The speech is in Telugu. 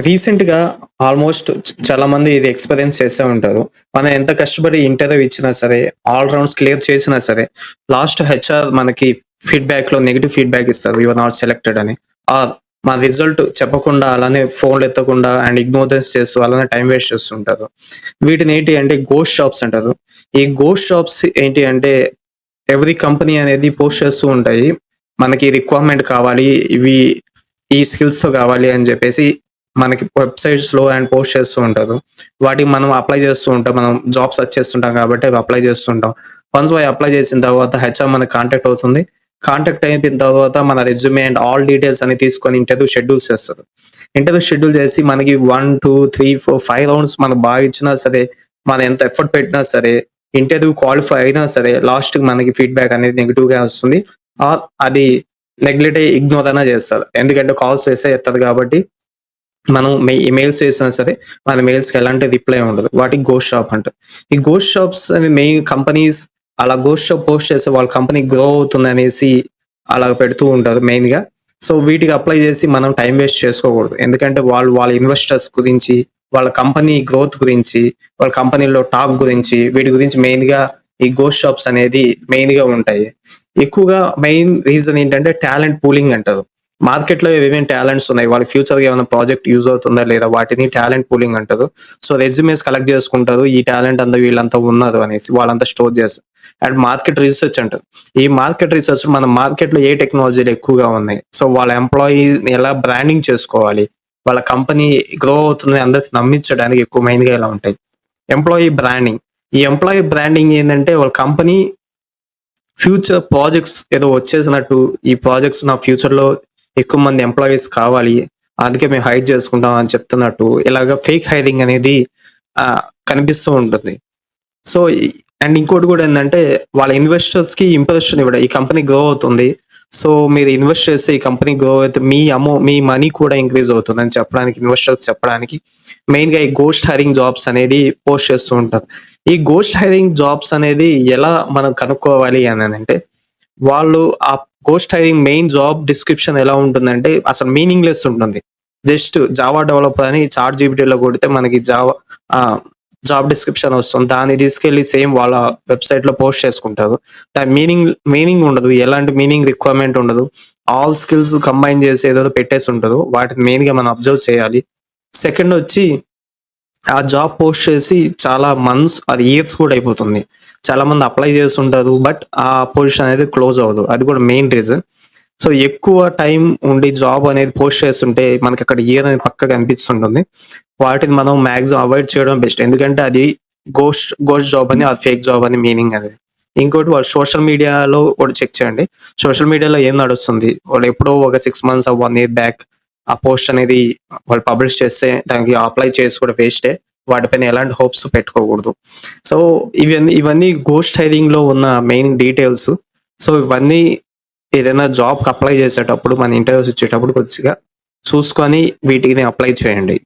రీసెంట్‌గా ఆల్‌మోస్ట్ చాలా మంది ఇది ఎక్స్‌పీరియన్స్ చేసే ఉంటారు. మనం ఎంత కష్టపడి ఇంటర్వ్యూ ఇచ్చినా సరే, ఆల్ రౌండ్స్ క్లియర్ చేసినా సరే, లాస్ట్ హెచ్‌ఆర్ మనకి ఫీడ్‌బ్యాక్‌లో నెగెటివ్ ఫీడ్‌బ్యాక్ ఇస్తారు. యూ ఆర్ నాట్ సెలెక్టెడ్ అని. ఆర్ మా రిజల్ట్ చెప్పకుండా అలానే ఫోన్‌లు ఎత్తకుండా అండ్ ఇగ్నోరెన్స్ చేస్తూ అలానే టైమ్ వేస్ట్ చేస్తుంటారు. వీటిని ఏంటి అంటే గోస్ట్ జాబ్స్ అంటారు. ఈ గోస్ట్ జాబ్స్ ఏంటి అంటే ఎవ్రీ కంపెనీ అనేది పోస్ట్ చేస్తూ ఉంటాయి. మనకి రిక్వైర్మెంట్ కావాలి. ఇవి ఈ స్కిల్స్‌తో కావాలి అని చెప్పేసి మనకి వెబ్‌సైట్స్‌లో అండ్ పోస్ట్ చేస్తూ ఉంటారు. వాటికి మనం అప్లై చేస్తూ ఉంటాం. మనం జాబ్ సెర్చ్ చేస్తుంటాం కాబట్టి అవి అప్లై చేస్తుంటాం. వన్స్ అవి అప్లై చేసిన తర్వాత హెచ్‌ఆర్ మనకి కాంటాక్ట్ అవుతుంది. కాంటాక్ట్ అయిపోయిన తర్వాత మన రెజ్యూమే అండ్ ఆల్ డీటెయిల్స్ అన్ని తీసుకొని ఇంటర్వ్యూ షెడ్యూల్ చేస్తారు. ఇంటర్వ్యూ షెడ్యూల్ చేసి మనకి 1, 2, 3, 4, 5 రౌండ్స్ మనకు బాగా ఇచ్చినా సరే, మనం ఎంత ఎఫర్ట్ పెట్టినా సరే, ఇంటర్వ్యూ క్వాలిఫై అయినా సరే, లాస్ట్‌కి మనకి ఫీడ్‌బ్యాక్ అనేది నెగెటివ్‌గా వస్తుంది. అది నెగ్లెక్ట్ ఇగ్నోర్ అయినా చేస్తారు. ఎందుకంటే కాల్స్ చేస్తే ఎత్తదు కాబట్టి మనం మెయిల్స్ చేసినా సరే, మన మెయిల్స్‌కి ఎలాంటి రిప్లై ఉండదు. వాటికి గోస్ట్ జాబ్ అంటారు. ఈ గోస్ట్ జాబ్స్ అని మెయిన్ కంపెనీస్ అలా గోస్ట్ జాబ్ పోస్ట్ చేస్తే వాళ్ళ కంపెనీ గ్రో అవుతుందనేసి అలా పెడుతూ ఉంటారు మెయిన్‌గా. సో, వీటికి అప్లై చేసి మనం టైమ్ వేస్ట్ చేసుకోకూడదు. ఎందుకంటే వాళ్ళు వాళ్ళ ఇన్వెస్టర్స్ గురించి, వాళ్ళ కంపెనీ గ్రోత్ గురించి, వాళ్ళ కంపెనీలో టాక్ గురించి, వీటి గురించి మెయిన్‌గా ఈ గోస్ట్ జాబ్స్ అనేది మెయిన్‌గా ఉంటాయి. ఎక్కువగా మెయిన్ రీజన్ ఏంటంటే టాలెంట్ పూలింగ్ అంటారు. మార్కెట్‌లో ఏవేం టాలెంట్స్ ఉన్నాయి. వాళ్ళ ఫ్యూచర్‌గా ఏమైనా ప్రాజెక్ట్ యూజ్ అవుతుందా లేదా? వాటిని టాలెంట్ పూలింగ్ అంటారు. సో, రెస్యూమేస్ కలెక్ట్ చేసుకుంటారు. ఈ టాలెంట్ అంతా వీళ్ళంతా ఉన్నారు అనేసి వాళ్ళంతా స్టోర్ చేస్తారు. అండ్ మార్కెట్ రీసెర్చ్ అంటారు. ఈ మార్కెట్ రిసర్చ్ మన మార్కెట్‌లో ఏ టెక్నాలజీలు ఎక్కువగా ఉన్నాయి. సో, వాళ్ళ ఎంప్లాయీని ఎలా బ్రాండింగ్ చేసుకోవాలి. వాళ్ళ కంపెనీ గ్రో అవుతుందని అందరికి నమ్మించడానికి ఎక్కువ మెయిన్‌గా ఇలా ఉంటాయి. Employee branding. ఈ ఎంప్లాయీ బ్రాండింగ్ ఏందంటే వాళ్ళ కంపెనీ ఫ్యూచర్ ప్రాజెక్ట్స్ ఏదో వచ్చేసినట్టు, ఈ ప్రాజెక్ట్స్ నా ఫ్యూచర్‌లో ఎక్కువ మంది ఎంప్లాయీస్ కావాలి. అందుకే మేము హైర్ చేసుకుంటాం అని చెప్తున్నట్టు ఇలాగ ఫేక్ హైరింగ్ అనేది కనిపిస్తూ ఉంటుంది. సో, అండ్ ఇంకోటి గూడా ఏందంటే, వాళ్ళ ఇన్వెస్టర్స్‌కి ఇంప్రెషన్ ఇవ్వడం. ఈ కంపెనీ గ్రో అవుతుంది. సో, మీరు ఇన్వెస్ట్ చేస్తే ఈ కంపెనీ గ్రో అయితే మీ మనీ కూడా ఇంక్రీజ్ అవుతుందని చెప్పడానికి ఇన్వెస్టర్స్ చెప్పడానికి మెయిన్‌గా ఈ గోస్ట్ హైరింగ్ జాబ్స్ అనేది పోస్ట్ చేస్తూ ఉంటారు. ఈ గోస్ట్ హైరింగ్ జాబ్స్ అనేది ఎలా మనం కనుక్కోవాలి అననంటే, వాళ్ళు ఆ ghost hiring main job description ఎలా ఉంటుందంటే, అసలు మీనింగ్‌లెస్ ఉంటుంది. జస్ట్ జావా డెవలపర్ అని చాట్‌జీపీటీలో కొడితే మనకి ఆహ్, జాబ్ డిస్క్రిప్షన్ వస్తుంది. దాన్ని తీసుకెళ్ళి సేమ్ వాళ్ళ వెబ్‌సైట్‌లో పోస్ట్ చేసుకుంటారు. దాని మీనింగ్ ఉండదు. ఎలాంటి మీనింగ్ రిక్వైర్‌మెంట్ ఉండదు. ఆల్ స్కిల్స్ కంబైన్ చేసి ఏదేదో పెట్టేసుంటరు. వాటిని మెయిన్‌గా మనం అబ్జర్వ్ చేయాలి. సెకండొచ్చి ఆ జాబ్ పోస్ట్ చేసి చాలా మంత్స్ అది ఇయర్స్ కూడా అయిపోతుంది. చాలామంది అప్లై చేసుంటారు. బట్ ఆ పొజిషన్ అనేది క్లోజ్ అవ్వదు. అది కూడా మెయిన్ రీజన్. సో, ఎక్కువ టైం ఉండి జాబ్ అనేది పోస్ట్ చేస్తుంటే మనకక్కడ ఇయర్ అనేది పక్కా కనిపిస్తుంటుంది. వాటిని మనం మాక్సిమం అవాయిడ్ చేయడం బెస్ట్. ఎందుకంటే అది గోస్ట్ జాబ్ అని, అది ఫేక్ జాబ్ అని మీనింగ్ అది. ఇంకోటి వాళ్ళు సోషల్ మీడియాలో కూడా చెక్ చేయండి. సోషల్ మీడియాలో ఏం నడుస్తుంది? వాళ్ళు ఎప్పుడో ఒక 6 మంత్స్, 1 ఇయర్ బ్యాక్ ఆ పోస్ట్ అనేది వాళ్ళు పబ్లిష్ చేస్తే దానికి అప్లై చేసి కూడా వేస్టే. వాటిపైన ఎలాంటి హోప్స్ పెట్టుకోకూడదు. సో, ఇవన్నీ గోస్ట్ హైరింగ్‌లో ఉన్న మెయిన్ డీటెయిల్స్. సో, ఇవన్నీ ఏదైనా జాబ్‌కి అప్లై చేసేటప్పుడు మన ఇంటర్వ్యూస్ ఇచ్చేటప్పుడు కొద్దిగా చూసుకొని వీటిని అప్లై చేయండి.